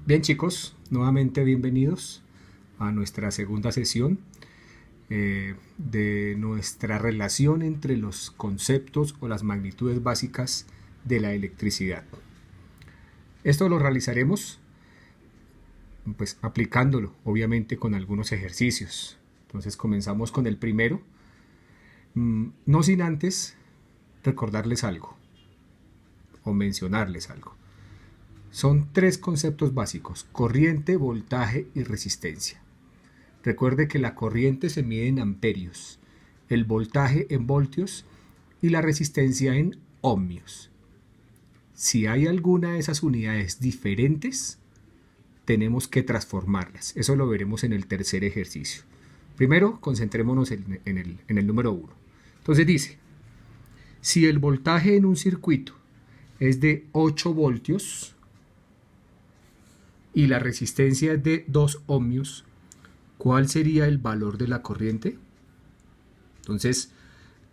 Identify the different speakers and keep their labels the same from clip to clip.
Speaker 1: Bien chicos, nuevamente bienvenidos a nuestra segunda sesión de nuestra relación entre los conceptos o las magnitudes básicas de la electricidad. Esto lo realizaremos pues aplicándolo obviamente con algunos ejercicios. Entonces comenzamos con el primero, no sin antes recordarles algo o mencionarles algo. Son tres conceptos básicos: corriente, voltaje y resistencia. Recuerde que la corriente se mide en amperios, el voltaje en voltios y la resistencia en ohmios. Si hay alguna de esas unidades diferentes, tenemos que transformarlas. Eso lo veremos en el tercer ejercicio. Primero, concentrémonos en el número 1. Entonces dice, si el voltaje en un circuito es de 8 voltios y la resistencia es de 2 ohmios, ¿cuál sería el valor de la corriente? Entonces,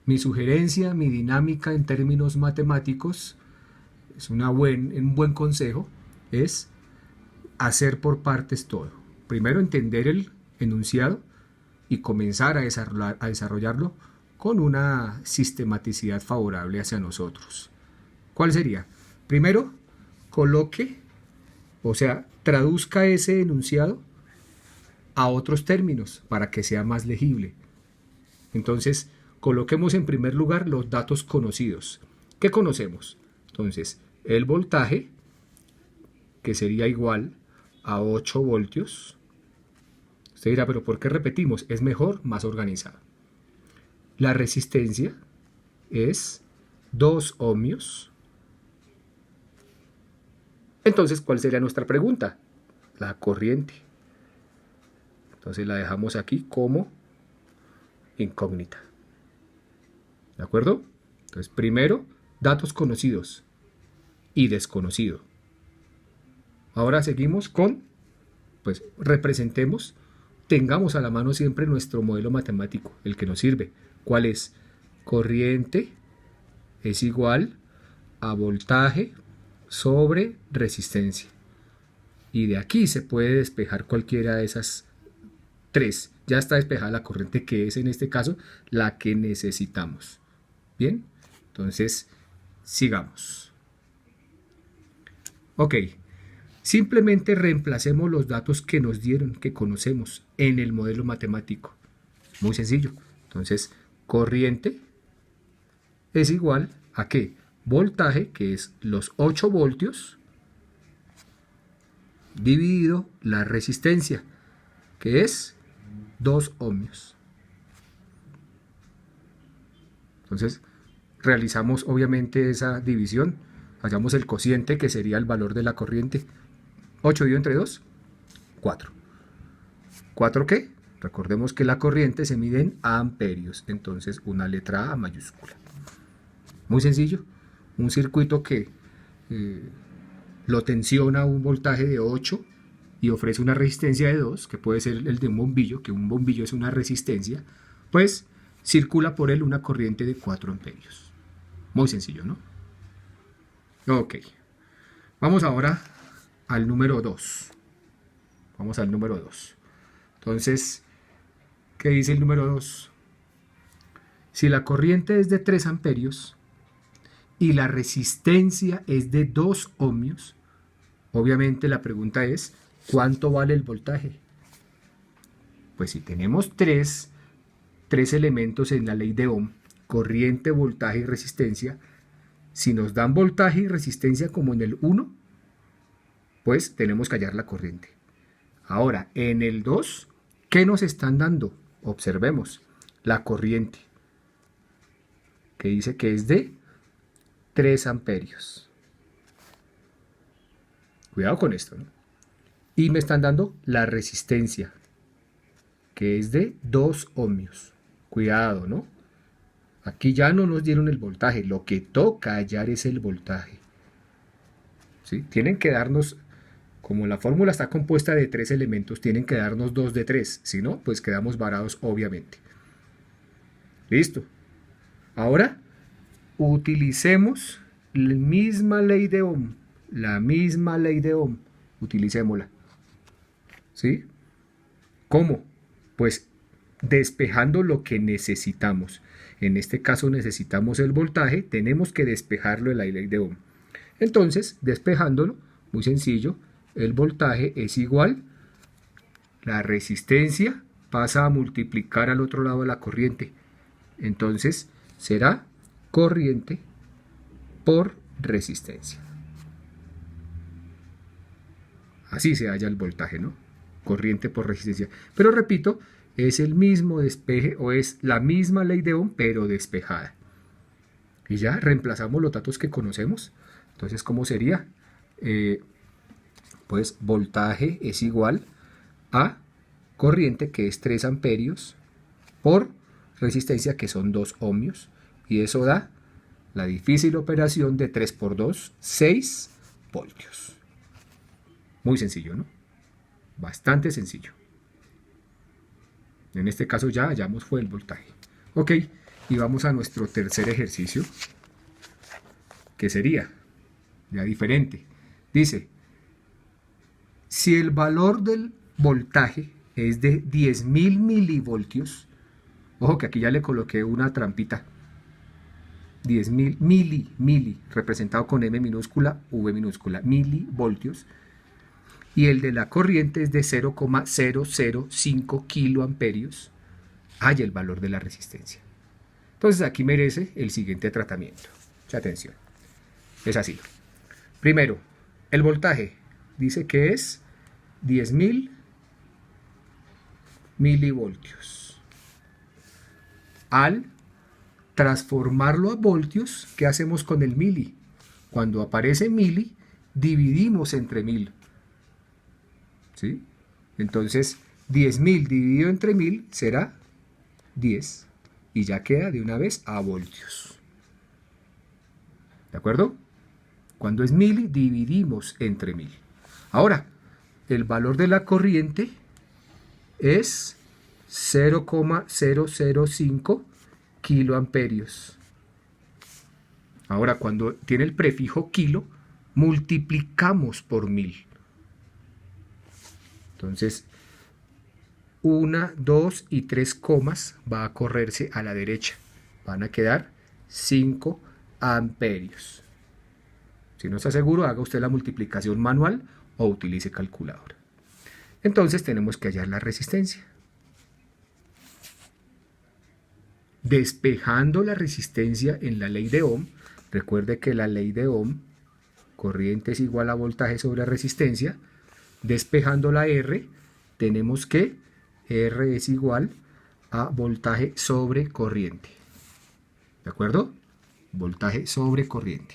Speaker 1: mi sugerencia, mi dinámica en términos matemáticos, es un buen consejo, es hacer por partes todo. Primero entender el enunciado y comenzar a desarrollarlo con una sistematicidad favorable hacia nosotros. ¿Cuál sería? Primero, coloque, o sea, traduzca ese enunciado a otros términos para que sea más legible. Entonces, coloquemos en primer lugar los datos conocidos. ¿Qué conocemos? Entonces, el voltaje, que sería igual a 8 voltios. Usted dirá, pero ¿por qué repetimos? Es mejor, más organizado. La resistencia es 2 ohmios. Entonces, ¿cuál sería nuestra pregunta? La corriente. Entonces la dejamos aquí como incógnita. ¿De acuerdo? Entonces, primero, datos conocidos y desconocido. Ahora seguimos con, pues representemos, tengamos a la mano siempre nuestro modelo matemático, el que nos sirve. ¿Cuál es? Corriente es igual a voltaje sobre resistencia. Y de aquí se puede despejar cualquiera de esas tres. Ya está despejada la corriente, que es en este caso la que necesitamos. Bien, entonces sigamos. Ok, simplemente reemplacemos los datos que nos dieron, que conocemos en el modelo matemático. Muy sencillo. Entonces, corriente es igual a ¿qué? Voltaje, que es los 8 voltios, dividido la resistencia, que es 2 ohmios. Entonces, realizamos obviamente esa división. Hallamos el cociente, que sería el valor de la corriente. 8 dividido entre 2, 4. ¿4 qué? Recordemos que la corriente se mide en amperios. Entonces, una letra A mayúscula. Muy sencillo. Un circuito que lo tensiona a un voltaje de 8 y ofrece una resistencia de 2, que puede ser el de un bombillo, que un bombillo es una resistencia, pues circula por él una corriente de 4 amperios. Muy sencillo, ¿no? Ok. Vamos ahora al número 2. Vamos al número 2. Entonces, ¿qué dice el número 2? Si la corriente es de 3 amperios y la resistencia es de 2 ohmios, obviamente la pregunta es, ¿cuánto vale el voltaje? Pues si tenemos tres elementos en la ley de Ohm, corriente, voltaje y resistencia, si nos dan voltaje y resistencia como en el 1, pues tenemos que hallar la corriente. Ahora, en el 2, ¿qué nos están dando? Observemos la corriente, que dice que es de 3 amperios. Cuidado con esto, ¿no? Y me están dando la resistencia, que es de 2 ohmios. Cuidado, ¿no? Aquí ya no nos dieron el voltaje, lo que toca hallar es el voltaje. ¿Sí? Tienen que darnos, como la fórmula está compuesta de 3 elementos, tienen que darnos 2 de 3, si no, pues quedamos varados obviamente. Listo. Ahora, utilicemos la misma ley de Ohm, utilicémosla. ¿Sí? ¿Cómo? Pues despejando lo que necesitamos. En este caso necesitamos el voltaje, tenemos que despejarlo de la ley de Ohm. Entonces, despejándolo, muy sencillo, el voltaje es igual, la resistencia pasa a multiplicar al otro lado de la corriente. Entonces, será corriente por resistencia. Así se halla el voltaje, ¿no? Corriente por resistencia. Pero repito, es el mismo despeje o es la misma ley de Ohm, pero despejada. Y ya reemplazamos los datos que conocemos. Entonces, ¿cómo sería? Pues voltaje es igual a corriente, que es 3 amperios, por resistencia, que son 2 ohmios. Y eso da la difícil operación de 3 por 2, 6 voltios. Muy sencillo, ¿no? Bastante sencillo. En este caso ya hallamos fue el voltaje. Ok, y vamos a nuestro tercer ejercicio, que sería ya diferente. Dice, si el valor del voltaje es de 10.000 milivoltios, ojo que aquí ya le coloqué una trampita, 10.000 mili, representado con M minúscula, V minúscula, milivoltios, y el de la corriente es de 0,005 kiloamperios, haya el valor de la resistencia. Entonces aquí merece el siguiente tratamiento. Mucha atención. Es así. Primero, el voltaje dice que es 10.000 milivoltios. Al transformarlo a voltios, ¿qué hacemos con el mili? Cuando aparece mili, dividimos entre 1000. ¿Sí? Entonces, 10.000 dividido entre 1000 será 10. Y ya queda de una vez a voltios. ¿De acuerdo? Cuando es mili, dividimos entre 1000. Ahora, el valor de la corriente es 0,005 kiloamperios. Ahora, cuando tiene el prefijo kilo, multiplicamos por 1000. Entonces, 1, 2 y 3 comas va a correrse a la derecha. Van a quedar 5 amperios. Si no está seguro, haga usted la multiplicación manual o utilice calculadora. Entonces tenemos que hallar la resistencia. Despejando la resistencia en la ley de Ohm, recuerde que la ley de Ohm, corriente es igual a voltaje sobre resistencia. Despejando la R, tenemos que R es igual a voltaje sobre corriente. ¿De acuerdo? Voltaje sobre corriente.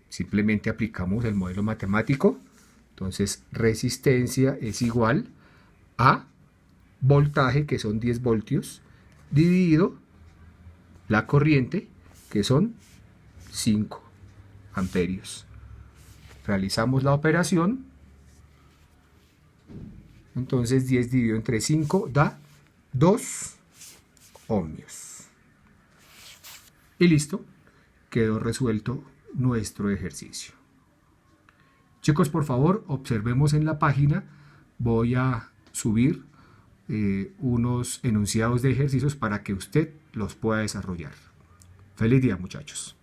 Speaker 1: Simplemente aplicamos el modelo matemático. Entonces, resistencia es igual a voltaje, que son 10 voltios, dividido la corriente, que son 5 amperios. Realizamos la operación. Entonces 10 dividido entre 5 da 2 ohmios. Y listo, quedó resuelto nuestro ejercicio. Chicos, por favor, observemos en la página. Voy a subir unos enunciados de ejercicios para que usted los pueda desarrollar. Feliz día, muchachos.